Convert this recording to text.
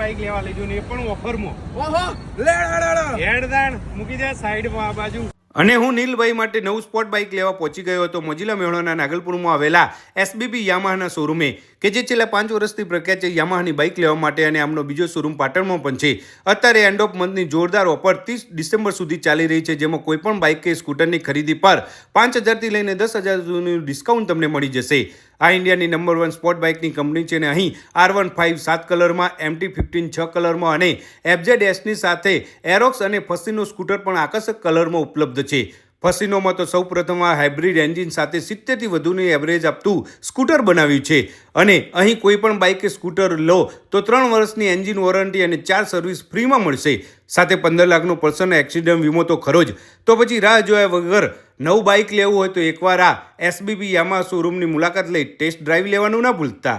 Bike લેવા લઈ ને એ પણ ઓફરમાં. ઓહો લે હેડદાણ મૂકી દે સાઈડમાં આ બાજુ. અને હું નીલભાઈ માટે નવું સ્પોર્ટ બાઇક લેવા પહોંચી ગયો હતો મોજીલા મેળોના નાગલપુરમાં આવેલા એસબીબી યામાહાના શોરૂમે, કે જે છેલ્લા 5 વર્ષથી પ્રખ્યાત છે યામાહાની બાઇક લેવા માટે. અને આમનો બીજો શોરૂમ પાટણમાં પણ છે. અત્યારે એન્ડ ઓફ મંથની જોરદાર ઓફર 30 ડિસેમ્બર સુધી ચાલી રહી છે, જેમાં કોઈ પણ બાઇક કે સ્કૂટરની ખરીદી પર 5,000થી લઈને 10,000 સુધીનું ડિસ્કાઉન્ટ તમને મળી જશે. આ ઇન્ડિયાની નંબર 1 સ્પોર્ટ બાઇકની કંપની છે અને અહીં R15 7 કલરમાં, MT15 6 કલરમાં અને FZSની સાથે એરોક્સ અને ફસીનો સ્કૂટર પણ આકર્ષક કલરમાં ઉપલબ્ધ છે. ફસીનોમાં તો સૌ પ્રથમ આ હાઇબ્રિડ એન્જિન સાથે 70થી વધુની એવરેજ આપતું સ્કૂટર બનાવ્યું છે. અને અહીં કોઈ પણ બાઇક કે સ્કૂટર લો તો 3 વર્ષની એન્જિન વોરંટી અને 4 સર્વિસ ફ્રીમાં મળશે. સાથે 15 લાખનો પર્સનલ એક્સિડન્ટ વીમો તો ખરો જ. તો પછી રાહ જોયા વગર નવું બાઇક લેવું હોય તો એકવાર આ એસબીબી યામાહા શોરૂમની મુલાકાત લઈ ટેસ્ટ ડ્રાઈવ લેવાનું ના ભૂલતા.